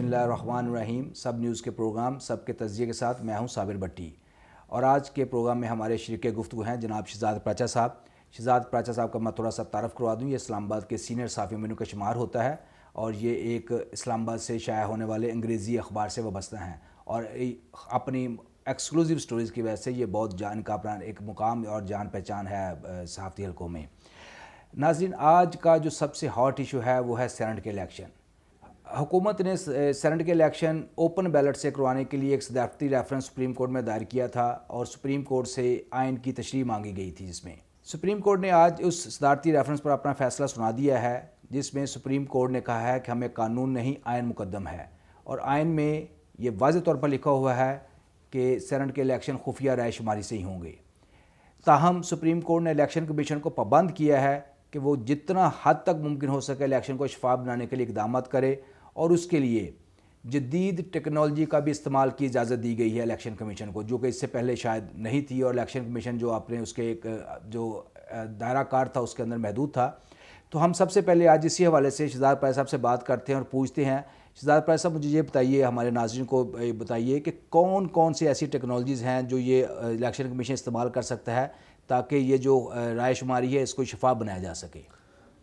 اللہ الرحمن الرحیم. سب نیوز کے پروگرام سب کے تجزیے کے ساتھ میں ہوں صابر بٹی, اور آج کے پروگرام میں ہمارے شریک گفتگو ہیں جناب شہزاد پراچا صاحب. شہزاد پراچا صاحب کا میں تھوڑا سا تعارف کروا دوں. یہ اسلام آباد کے سینئر صحافی مینو کا شمار ہوتا ہے اور یہ ایک اسلام آباد سے شائع ہونے والے انگریزی اخبار سے وابستہ ہیں, اور اپنی ایکسکلوزیو سٹوریز کی وجہ سے یہ بہت جان کا اپنا ایک مقام اور جان پہچان ہے صحافتی حلقوں میں. ناظرین, آج کا جو سب سے ہاٹ ایشو ہے وہ ہے سینٹ کے الیکشن. حکومت نے سینٹ کے الیکشن اوپن بیلٹ سے کروانے کے لیے ایک صدارتی ریفرنس سپریم کورٹ میں دائر کیا تھا اور سپریم کورٹ سے آئین کی تشریح مانگی گئی تھی, جس میں سپریم کورٹ نے آج اس صدارتی ریفرنس پر اپنا فیصلہ سنا دیا ہے, جس میں سپریم کورٹ نے کہا ہے کہ ہمیں قانون نہیں آئین مقدم ہے, اور آئین میں یہ واضح طور پر لکھا ہوا ہے کہ سینٹ کے الیکشن خفیہ رائے شماری سے ہی ہوں گے. تاہم سپریم کورٹ نے الیکشن کمیشن کو پابند کیا ہے کہ وہ جتنا حد تک ممکن ہو سکے الیکشن کو شفاف بنانے کے لیے اقدامات کرے, اور اس کے لیے جدید ٹیکنالوجی کا بھی استعمال کی اجازت دی گئی ہے الیکشن کمیشن کو, جو کہ اس سے پہلے شاید نہیں تھی, اور الیکشن کمیشن جو اپنے اس کے ایک جو دائرہ کار تھا اس کے اندر محدود تھا. تو ہم سب سے پہلے آج اسی حوالے سے شہزاد پراچا صاحب سے بات کرتے ہیں اور پوچھتے ہیں. شہزاد پراچا صاحب, مجھے یہ بتائیے, ہمارے ناظرین کو بتائیے کہ کون کون سی ایسی ٹیکنالوجیز ہیں جو یہ الیکشن کمیشن استعمال کر سکتا ہے تاکہ یہ جو رائے شماری ہے اس کو شفاف بنایا جا سکے.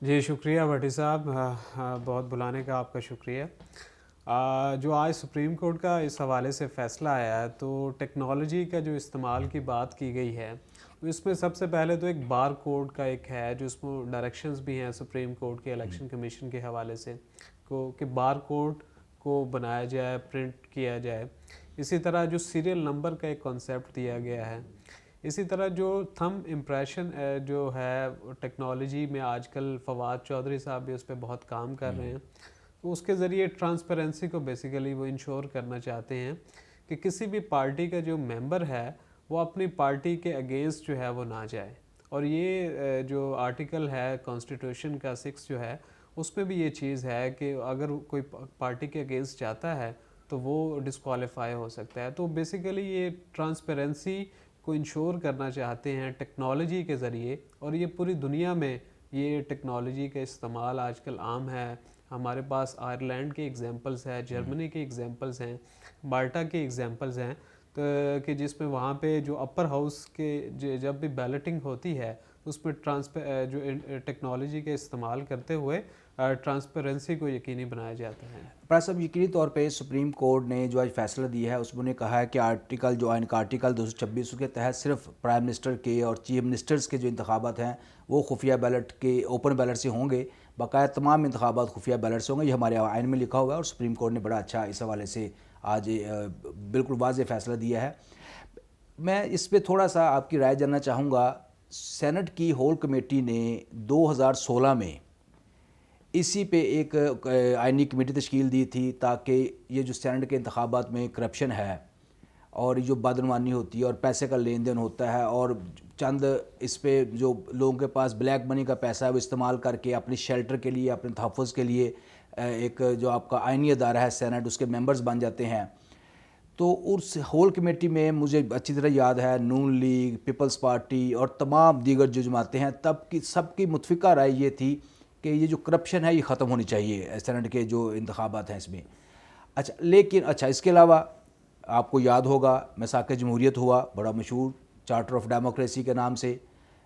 جی شکریہ بھٹی صاحب, بہت بلانے کا آپ کا شکریہ. جو آج سپریم کورٹ کا اس حوالے سے فیصلہ آیا ہے, تو ٹیکنالوجی کا جو استعمال کی بات کی گئی ہے, اس میں سب سے پہلے تو ایک بار کوڈ کا ایک ہے جو اس میں ڈائریکشنز بھی ہیں سپریم کورٹ کے الیکشن کمیشن کے حوالے سے کہ بار کوڈ کو بنایا جائے, پرنٹ کیا جائے. اسی طرح جو سیریل نمبر کا ایک کانسیپٹ دیا گیا ہے. اسی طرح جو تھم امپریشن جو ہے ٹیکنالوجی میں آج کل فواد چودھری صاحب بھی اس پہ بہت کام کر رہے ہیں, تو اس کے ذریعے ٹرانسپیرنسی کو بیسیکلی وہ انشور کرنا چاہتے ہیں کہ کسی بھی پارٹی کا جو ممبر ہے وہ اپنی پارٹی کے اگینسٹ جو ہے وہ نہ جائے. اور یہ جو آرٹیکل ہے کانسٹیٹیوشن کا 6 جو ہے, اس میں بھی یہ چیز ہے کہ اگر کوئی پارٹی کے اگینسٹ جاتا ہے تو وہ ڈسکوالیفائی ہو سکتا ہے. تو بیسیکلی یہ ٹرانسپیرنسی کو انشور کرنا چاہتے ہیں ٹیکنالوجی کے ذریعے, اور یہ پوری دنیا میں یہ ٹیکنالوجی کا استعمال آج کل عام ہے. ہمارے پاس آئرلینڈ کے ایگزامپلس ہیں, جرمنی کے ایگزامپلس ہیں, مالٹا کے ایگزامپلس ہیں, تو کہ جس میں وہاں پہ جو اپر ہاؤس کے جب بھی بیلٹنگ ہوتی ہے اس میں جو ٹیکنالوجی کے استعمال کرتے ہوئے ٹرانسپیرنسی کو یقینی بنایا جاتا ہے. پراچا صاحب, یقینی طور پہ سپریم کورٹ نے جو آج فیصلہ دیا ہے اس میں نے کہا ہے کہ آئین کا آرٹیکل 226 کے تحت صرف پرائم منسٹر کے اور چیف منسٹرز کے جو انتخابات ہیں وہ خفیہ بیلٹ کے اوپن بیلٹ سے ہوں گے, باقاعدہ تمام انتخابات خفیہ بیلٹ سے ہوں گے. یہ ہمارے آئین میں لکھا ہوا ہے اور سپریم کورٹ نے بڑا اچھا اس حوالے سے آج بالکل واضح فیصلہ دیا ہے. میں اس پہ تھوڑا سا آپ کی رائے جاننا چاہوں گا. سینٹ کی ہول کمیٹی نے 2016 میں اسی پہ ایک آئینی کمیٹی تشکیل دی تھی تاکہ یہ جو سینٹ کے انتخابات میں کرپشن ہے اور جو بدعنوانی ہوتی ہے اور پیسے کا لین دین ہوتا ہے, اور چند اس پہ جو لوگوں کے پاس بلیک منی کا پیسہ ہے وہ استعمال کر کے اپنی شیلٹر کے لیے, اپنے تحفظ کے لیے ایک جو آپ کا آئینی ادارہ ہے سینٹ, اس کے ممبرز بن جاتے ہیں. تو اس ہول کمیٹی میں مجھے اچھی طرح یاد ہے نون لیگ, پیپلز پارٹی اور تمام دیگر جو جماعتیں ہیں تب کی سب کی متفقہ رائے یہ تھی کہ یہ جو کرپشن ہے یہ ختم ہونی چاہیے سینٹ کے جو انتخابات ہیں اس میں. لیکن اس کے علاوہ آپ کو یاد ہوگا میثاق جمہوریت ہوا, بڑا مشہور چارٹر آف ڈیموکریسی کے نام سے,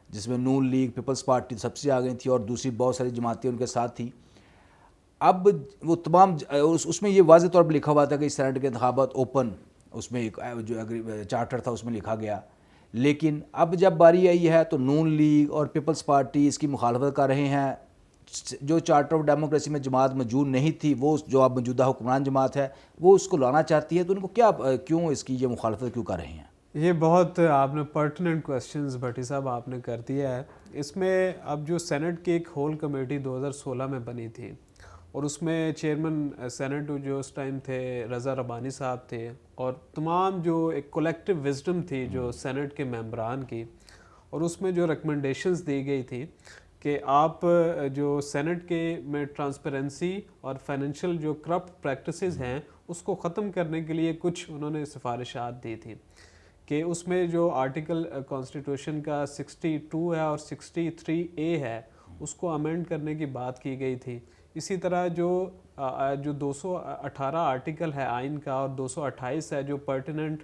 جس میں نون لیگ, پیپلز پارٹی سب سے آگے تھی اور دوسری بہت ساری جماعتیں ان کے ساتھ تھیں. اب وہ تمام اس میں یہ واضح طور پر لکھا ہوا تھا کہ سینٹ کے انتخابات اوپن, اس میں ایک جو چارٹر تھا اس میں لکھا گیا. لیکن اب جب باری آئی ہے تو نون لیگ اور پیپلز پارٹی اس کی مخالفت کر رہے ہیں. جو چارٹر آف ڈیموکریسی میں جماعت موجود نہیں تھی, وہ جو اب موجودہ حکمران جماعت ہے وہ اس کو لانا چاہتی ہے, تو ان کو کیوں اس کی یہ مخالفت کیوں کر رہے ہیں؟ یہ بہت آپ نے پرٹیننٹ کویسچنز بھٹی صاحب آپ نے کر دیا ہے. اس میں اب جو سینٹ کی ایک ہول کمیٹی 2016 میں بنی تھی, اور اس میں چیئرمین سینٹ جو اس ٹائم تھے رضا ربانی صاحب تھے, اور تمام جو ایک کولیکٹیو وزڈم تھی جو سینٹ کے ممبران کی, اور اس میں جو ریکمنڈیشنز دی گئی تھی کہ آپ جو سینٹ کے میں ٹرانسپیرنسی اور فائنینشیل جو کرپٹ پریکٹسز ہیں اس کو ختم کرنے کے لیے کچھ انہوں نے سفارشات دی تھی. کہ اس میں جو آرٹیکل کانسٹیٹیوشن کا 62 ہے اور 63A ہے اس کو امینڈ کرنے کی بات کی گئی تھی اسی طرح جو 218 آرٹیکل ہے آئین کا اور 228 ہے جو پرٹیننٹ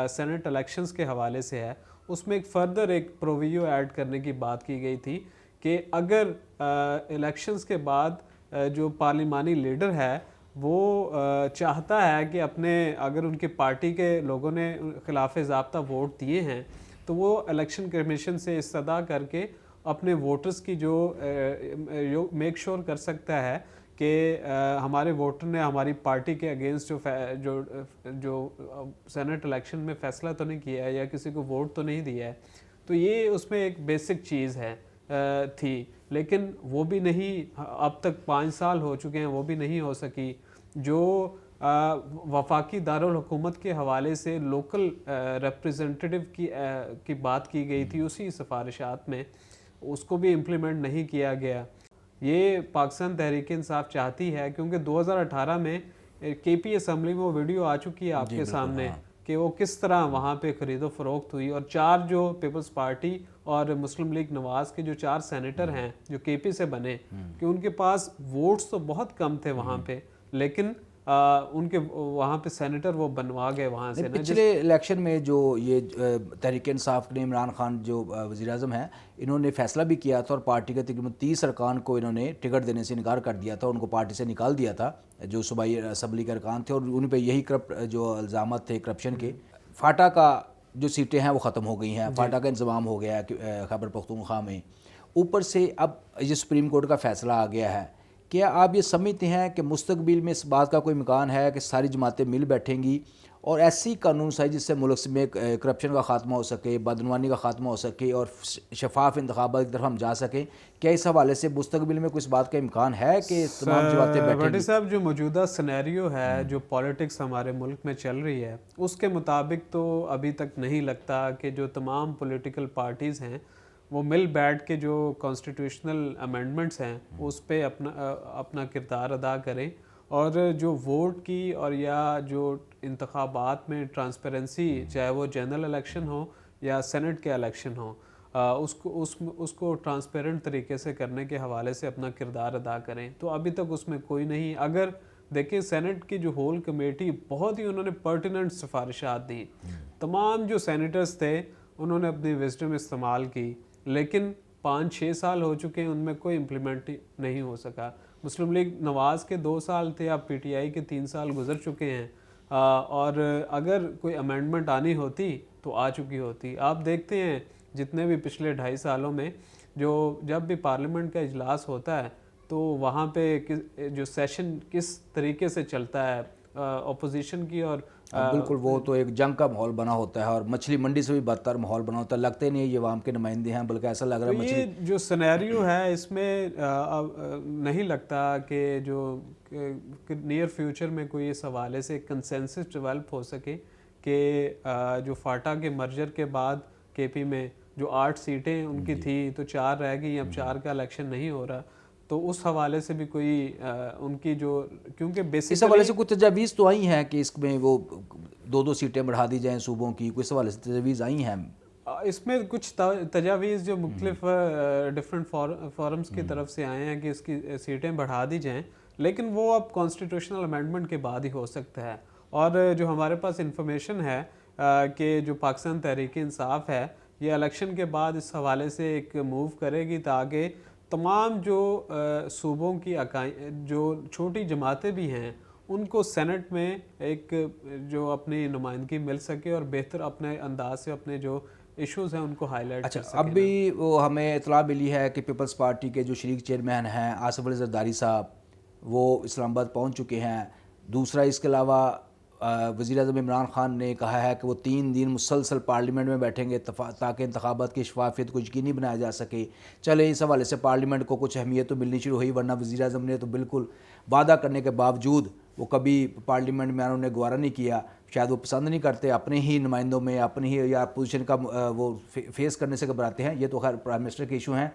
سینٹ الیکشنز کے حوالے سے ہے، اس میں ایک فردر ایک پروویو ایڈ کرنے کی بات کی گئی تھی کہ اگر الیکشنز کے بعد جو پارلیمانی لیڈر ہے وہ چاہتا ہے کہ اگر ان کی پارٹی کے لوگوں نے خلاف ضابطہ ووٹ دیے ہیں تو وہ الیکشن کمیشن سے استدعا کر کے اپنے ووٹرز کی جو میک شور کر سکتا ہے کہ ہمارے ووٹر نے ہماری پارٹی کے اگینسٹ جو سینٹ الیکشن میں فیصلہ تو نہیں کیا ہے یا کسی کو ووٹ تو نہیں دیا ہے، تو یہ اس میں ایک بیسک چیز ہے تھی، لیکن وہ بھی نہیں، اب تک 5 سال ہو چکے ہیں، وہ بھی نہیں ہو سکی۔ جو وفاقی دارالحکومت کے حوالے سے لوکل ریپریزنٹیٹیو کی بات کی گئی تھی اسی سفارشات میں، اس کو بھی امپلیمنٹ نہیں کیا گیا۔ یہ پاکستان تحریک انصاف چاہتی ہے، کیونکہ 2018 میں کے پی اسمبلی میں وہ ویڈیو آ چکی ہے آپ کے سامنے کہ وہ کس طرح وہاں پہ خرید و فروخت ہوئی، اور 4 جو پیپلز پارٹی اور مسلم لیگ نواز کے جو 4 سینیٹر ہیں جو کے پی سے بنے، کہ ان کے پاس ووٹس تو بہت کم تھے وہاں پہ، لیکن ان کے وہاں پہ سینیٹر وہ بنوا گئے وہاں سے۔ پچھلے الیکشن میں جو یہ تحریک انصاف نے عمران خان جو وزیر اعظم ہیں، انہوں نے فیصلہ بھی کیا تھا اور پارٹی کے تقریباً 30 ارکان کو انہوں نے ٹکٹ دینے سے انکار کر دیا تھا، ان کو پارٹی سے نکال دیا تھا جو صوبائی اسمبلی کے ارکان تھے، اور ان پہ یہی جو الزامات تھے کرپشن کے۔ فاٹا کا جو سیٹیں ہیں وہ ختم ہو گئی ہیں، فاٹا کا انضمام ہو گیا ہے خیبر پختونخوا میں۔ اوپر سے اب یہ سپریم کورٹ کا فیصلہ آ گیا ہے، کیا آپ یہ سمجھتے ہیں کہ مستقبل میں اس بات کا کوئی امکان ہے کہ ساری جماعتیں مل بیٹھیں گی اور ایسی قانون سازی جس سے ملک میں کرپشن کا خاتمہ ہو سکے، بدعنوانی کا خاتمہ ہو سکے اور شفاف انتخابات کی طرف ہم جا سکیں؟ کیا اس حوالے سے مستقبل میں کوئی اس بات کا امکان ہے کہ تمام جماعتیں بیٹھیں گی؟ بھٹی صاحب، جو موجودہ سینیریو ہے، جو پالیٹکس ہمارے ملک میں چل رہی ہے، اس کے مطابق تو ابھی تک نہیں لگتا کہ جو تمام پولیٹیکل پارٹیز ہیں وہ مل بیٹھ کے جو کانسٹیٹیوشنل امینڈمنٹس ہیں اس پہ اپنا کردار ادا کریں، اور جو ووٹ کی اور یا جو انتخابات میں ٹرانسپیرنسی، چاہے وہ جنرل الیکشن ہو یا سینٹ کے الیکشن ہو، اس کو ٹرانسپیرنٹ طریقے سے کرنے کے حوالے سے اپنا کردار ادا کریں۔ تو ابھی تک اس میں کوئی نہیں۔ اگر دیکھیں سینٹ کی جو ہول کمیٹی، بہت ہی انہوں نے پرٹیننٹ سفارشات دی، تمام جو سینیٹرز تھے انہوں نے اپنی وزڈم استعمال کی، لیکن 5-6 سال ہو چکے ہیں، ان میں کوئی امپلیمنٹ نہیں ہو سکا۔ مسلم لیگ نواز کے 2 سال تھے، اب پی ٹی آئی کے 3 سال گزر چکے ہیں، اور اگر کوئی امینڈمنٹ آنی ہوتی تو آ چکی ہوتی۔ آپ دیکھتے ہیں جتنے بھی پچھلے 2.5 سالوں میں جب بھی پارلیمنٹ کا اجلاس ہوتا ہے تو وہاں پہ جو سیشن کس طریقے سے چلتا ہے اپوزیشن کی، اور بالکل وہ تو ایک جنگ کا ماحول بنا ہوتا ہے، اور مچھلی منڈی سے بھی بدتر ماحول بنا ہوتا ہے۔ لگتے نہیں یہ عوام کے نمائندے ہیں، بلکہ ایسا لگ رہا ہے یہ جو سینیریو ہے اس میں نہیں لگتا کہ جو نیئر فیوچر میں کوئی اس حوالے سے کنسنسس ڈیولپ ہو سکے کہ جو فاٹا کے مرجر کے بعد کے پی میں جو 8 سیٹیں ان کی تھی تو 4 رہ گئی، اب 4 کا الیکشن نہیں ہو رہا، تو اس حوالے سے بھی کوئی ان کی جو، کیونکہ بیسکلی اس حوالے سے کوئی تجاویز تو آئی ہیں کہ اس میں وہ 2 سیٹیں بڑھا دی جائیں صوبوں کی، کوئی اس حوالے سے تجاویز آئی ہیں؟ اس میں کچھ تجاویز جو مختلف ڈفرینٹ فورمز کی طرف سے آئے ہیں کہ اس کی سیٹیں بڑھا دی جائیں، لیکن وہ اب کانسٹیٹیوشنل امینڈمنٹ کے بعد ہی ہو سکتا ہے۔ اور جو ہمارے پاس انفارمیشن ہے کہ جو پاکستان تحریک انصاف ہے یہ الیکشن کے بعد اس حوالے سے ایک موو کرے گی تاکہ تمام جو صوبوں کی جو چھوٹی جماعتیں بھی ہیں ان کو سینٹ میں ایک جو اپنی نمائندگی مل سکے اور بہتر اپنے انداز سے اپنے جو ایشوز ہیں ان کو ہائی لائٹ کر سکیں۔ اب بھی وہ ہمیں اطلاع ملی ہے کہ پیپلز پارٹی کے جو شریک چیئرمین ہیں آصف علی زرداری صاحب، وہ اسلام آباد پہنچ چکے ہیں۔ دوسرا اس کے علاوہ وزیر اعظم عمران خان نے کہا ہے کہ وہ 3 دن مسلسل پارلیمنٹ میں بیٹھیں گے تاکہ انتخابات کی شفافیت کو یقینی بنایا جا سکے۔ چلے اس حوالے سے پارلیمنٹ کو کچھ اہمیت تو ملنی شروع ہوئی، ورنہ وزیر اعظم نے تو بالکل وعدہ کرنے کے باوجود وہ کبھی پارلیمنٹ میں انہوں نے گوارا نہیں کیا، شاید وہ پسند نہیں کرتے، اپنے ہی نمائندوں میں اپنی ہی یا اپوزیشن کا وہ فیس کرنے سے گھبراتے ہیں۔ یہ تو خیر پرائم منسٹر کے ایشو ہیں۔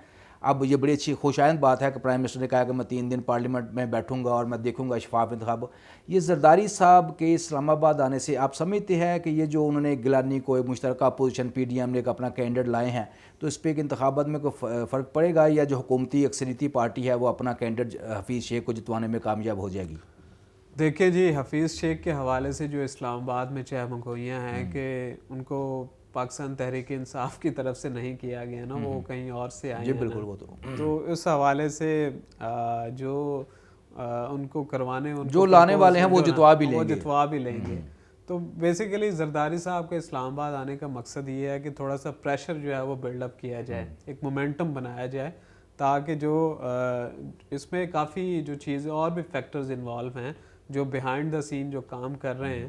اب یہ بڑی اچھی خوشائند بات ہے کہ پرائم منسٹر نے کہا کہ میں 3 دن پارلیمنٹ میں بیٹھوں گا اور میں دیکھوں گا شفاف انتخاب. یہ زرداری صاحب کے اسلام آباد آنے سے آپ سمجھتے ہیں کہ یہ جو انہوں نے گیلانی کو ایک مشترکہ اپوزیشن پی ڈی ایم نے ایک اپنا کینڈیڈیٹ لائے ہیں تو اس پہ ایک انتخابات میں کوئی فرق پڑے گا یا جو حکومتی اکثریتی پارٹی ہے وہ اپنا کینڈیڈیٹ حفیظ شیخ کو جتوانے میں کامیاب ہو جائے گی؟ دیکھیں جی، حفیظ شیخ کے حوالے سے جو اسلام آباد میں چہم گوئیاں ہیں کہ ان کو پاکستان تحریک انصاف کی طرف سے نہیں کیا گیا نا، وہ کہیں اور سے آئے جی ہیں بالکل. نا. وہ تو اس حوالے سے جو ان کو کروانے ان جو کو لانے والے ہیں وہ جو نا، جتوا بھی وہ لیں گے. جتوا بھی لیں گے. تو بیسیکلی زرداری صاحب کے اسلام آباد آنے کا مقصد یہ ہے کہ تھوڑا سا پریشر جو ہے وہ بلڈ اپ کیا جائے، ایک مومنٹم بنایا جائے، تاکہ جو اس میں کافی جو چیزیں اور بھی فیکٹرز انوالو ہیں جو بیہائنڈ دا سین جو کام کر رہے ہیں،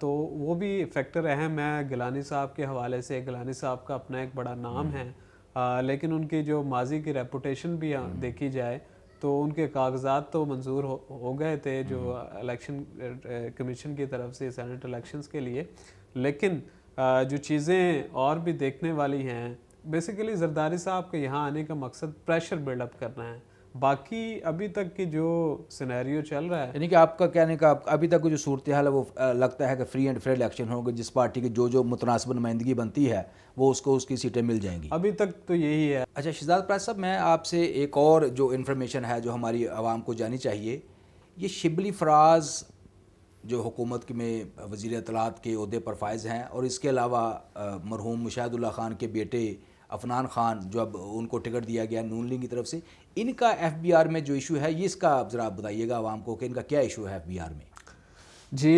تو وہ بھی فیکٹر اہم ہے. گیلانی صاحب کے حوالے سے گیلانی صاحب کا اپنا ایک بڑا نام ہے، لیکن ان کی جو ماضی کی ریپوٹیشن بھی دیکھی جائے تو ان کے کاغذات تو منظور ہو گئے تھے جو الیکشن کمیشن کی طرف سے سینٹ الیکشنز کے لیے، لیکن جو چیزیں اور بھی دیکھنے والی ہیں. بیسیکلی زرداری صاحب کے یہاں آنے کا مقصد پریشر بلڈ اپ کرنا ہے. باقی ابھی تک کی جو سینیریو چل رہا ہے، یعنی کہ آپ کا کہنے کا ابھی تک جو صورتحال ہے وہ لگتا ہے کہ فری اینڈ فیئر الیکشن ہوگا، جس پارٹی کی جو متناسب نمائندگی بنتی ہے وہ اس کو اس کی سیٹیں مل جائیں گی. ابھی تک تو یہی ہے. اچھا شہزاد پرائز صاحب، میں آپ سے ایک اور جو انفارمیشن ہے جو ہماری عوام کو جانی چاہیے، یہ شبلی فراز جو حکومت میں وزیر اطلاعات کے عہدے پر فائز ہیں، اور اس کے علاوہ مرحوم مشاہد اللہ خان کے بیٹے عفنان خان جو اب ان کو ٹکٹ دیا گیا نون لیگ کی طرف سے، ان کا ایف بی آر میں جو ایشو ہے یہ اس کا ذرا آپ بتائیے گا عوام کو کہ ان کا کیا ایشو ہے ایف بی آر میں؟ جی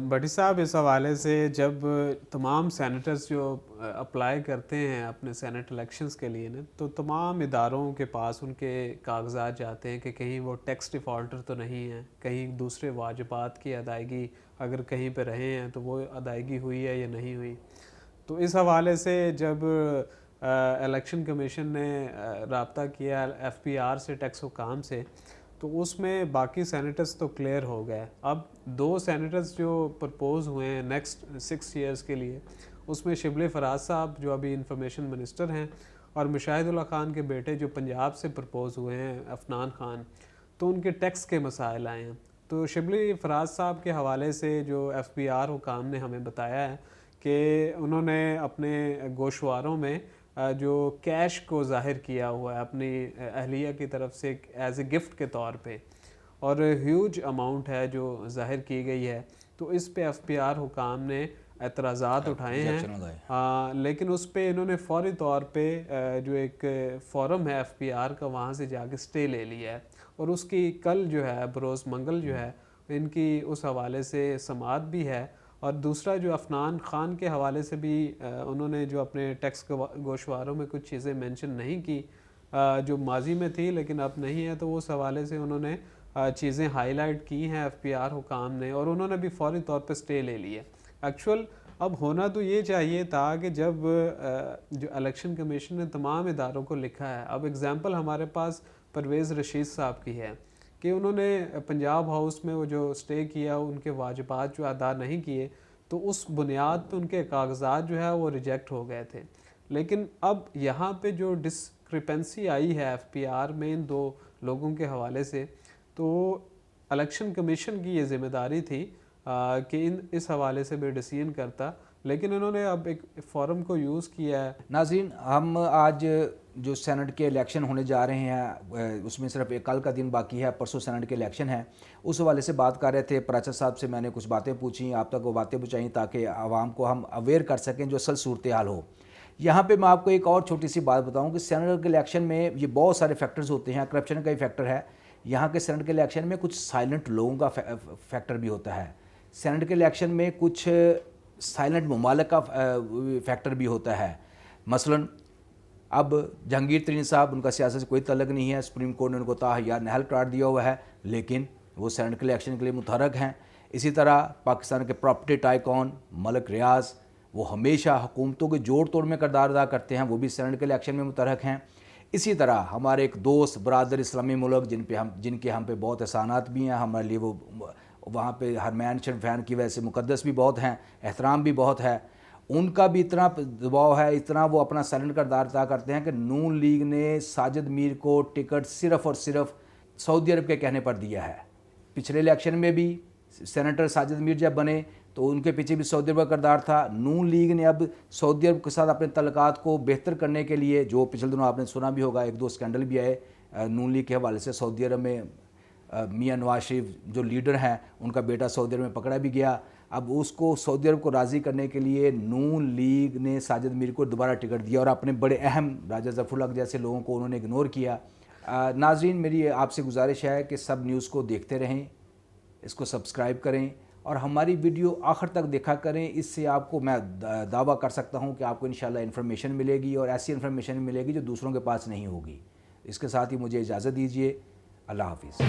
بھٹی صاحب، اس حوالے سے جب تمام سینیٹرز جو اپلائی کرتے ہیں اپنے سینٹ الیکشنز کے لیے نا، تو تمام اداروں کے پاس ان کے کاغذات جاتے ہیں کہ کہیں وہ ٹیکس ڈیفالٹر تو نہیں ہیں، کہیں دوسرے واجبات کی ادائیگی اگر کہیں پہ رہے ہیں تو وہ ادائیگی ہوئی ہے یا نہیں ہوئی. تو اس حوالے سے جب الیکشن کمیشن نے رابطہ کیا ایف پی آر سے، ٹیکس حکام سے، تو اس میں باقی سینیٹرز تو کلیئر ہو گئے. اب 2 سینیٹرز جو پرپوز ہوئے ہیں نیکسٹ 6 ایئرز کے لیے، اس میں شبلی فراز صاحب جو ابھی انفارمیشن منسٹر ہیں، اور مشاہد اللہ خان کے بیٹے جو پنجاب سے پرپوز ہوئے ہیں عفنان خان، تو ان کے ٹیکس کے مسائل آئے ہیں. تو شبلی فراز صاحب کے حوالے سے جو ایف بی آر حکام نے ہمیں بتایا ہے کہ انہوں نے اپنے گوشواروں میں جو کیش کو ظاہر کیا ہوا ہے اپنی اہلیہ کی طرف سے ایز اے گفٹ کے طور پہ، اور ہیوج اماؤنٹ ہے جو ظاہر کی گئی ہے. تو اس پہ ایف پی آر حکام نے اعتراضات اٹھائے ہیں، لیکن اس پہ انہوں نے فوری طور پہ جو ایک فورم ہے ایف پی آر کا، وہاں سے جا کے سٹے لے لیا ہے، اور اس کی کل جو ہے بروز منگل جو ہے ان کی اس حوالے سے سماعت بھی ہے. اور دوسرا جو عفنان خان کے حوالے سے بھی انہوں نے جو اپنے ٹیکس گوشواروں میں کچھ چیزیں مینشن نہیں کی جو ماضی میں تھی لیکن اب نہیں ہے، تو اس حوالے سے انہوں نے چیزیں ہائی لائٹ کی ہیں ایف پی آر حکام نے، اور انہوں نے بھی فوری طور پہ سٹے لے لی ہے. ایکچوئل اب ہونا تو یہ چاہیے تھا کہ جب جو الیکشن کمیشن نے تمام اداروں کو لکھا ہے، اب اگزامپل ہمارے پاس پرویز رشید صاحب کی ہے کہ انہوں نے پنجاب ہاؤس میں وہ جو سٹے کیا، ان کے واجبات جو ادا نہیں کیے، تو اس بنیاد پہ ان کے کاغذات جو ہے وہ ریجیکٹ ہو گئے تھے. لیکن اب یہاں پہ جو ڈسکرپنسی آئی ہے ایف پی آر میں ان 2 لوگوں کے حوالے سے، تو الیکشن کمیشن کی یہ ذمہ داری تھی کہ اس حوالے سے بھی ڈیسیژن کرتا، لیکن انہوں نے اب ایک فورم کو یوز کیا ہے. ناظرین، ہم آج جو سینٹ کے الیکشن ہونے جا رہے ہیں اس میں صرف ایک کل کا دن باقی ہے، پرسوں سینٹ کے الیکشن ہے، اس حوالے سے بات کر رہے تھے. پراچا صاحب سے میں نے کچھ باتیں پوچھیں، آپ تک وہ باتیں پہنچائیں تاکہ عوام کو ہم اویئر کر سکیں جو اصل صورتحال ہو. یہاں پہ میں آپ کو ایک اور چھوٹی سی بات بتاؤں کہ سینٹ کے الیکشن میں یہ بہت سارے فیکٹرز ہوتے ہیں، کرپشن کا ہی فیکٹر ہے. یہاں کے سینٹ کے الیکشن میں کچھ سائلنٹ لوگوں کا فیکٹر بھی ہوتا ہے. سینٹ کے الیکشن میں کچھ سائلنٹ ممالک کا فیکٹر بھی ہوتا ہے. مثلاً اب جہانگیر ترین صاحب، ان کا سیاست سے کوئی تعلق نہیں ہے، سپریم کورٹ نے ان کو تاحیات نہل قرار دیا ہوا ہے، لیکن وہ سینٹ کے الیکشن کے لیے متحرک ہیں. اسی طرح پاکستان کے پراپرٹی ٹائکون ملک ریاض، وہ ہمیشہ حکومتوں کے جوڑ توڑ میں کردار ادا کرتے ہیں، وہ بھی سینٹ کے الیکشن میں متحرک ہیں. اسی طرح ہمارے ایک دوست برادر اسلامی ملک جن کے ہم پہ بہت احسانات بھی ہیں، ہمارے لیے وہ وہاں پہ حرمین شریفین کی وجہ سے مقدس بھی بہت ہیں، احترام بھی بہت ہے، ان کا بھی اتنا دباؤ ہے, اتنا وہ اپنا سائلنٹ کردار ادا کرتے ہیں کہ نون لیگ نے ساجد میر کو ٹکٹ صرف اور صرف سعودی عرب کے کہنے پر دیا ہے. پچھلے الیکشن میں بھی سینیٹر ساجد میر جب بنے تو ان کے پیچھے بھی سعودی عرب کا کردار تھا. نون لیگ نے اب سعودی عرب کے ساتھ اپنے تعلقات کو بہتر کرنے کے لیے, جو پچھلے دنوں آپ نے سنا بھی ہوگا, ایک دو اسکینڈل بھی آئے نون لیگ کے حوالے سے. سعودی عرب میں میاں نواز شریف جو لیڈر ہیں, ان کا بیٹا سعودی عرب میں پکڑا بھی گیا. اب اس کو سعودی عرب کو راضی کرنے کے لیے نون لیگ نے ساجد میر کو دوبارہ ٹکٹ دیا, اور اپنے بڑے اہم راجہ ظفر الحق جیسے لوگوں کو انہوں نے اگنور کیا. ناظرین, میری آپ سے گزارش ہے کہ سب نیوز کو دیکھتے رہیں, اس کو سبسکرائب کریں اور ہماری ویڈیو آخر تک دیکھا کریں. اس سے آپ کو میں دعویٰ کر سکتا ہوں کہ آپ کو انشاءاللہ انفارمیشن ملے گی, اور ایسی انفارمیشن ملے گی جو دوسروں کے پاس نہیں ہوگی. اس کے ساتھ ہی مجھے اجازت دیجیے. اللہ حافظ.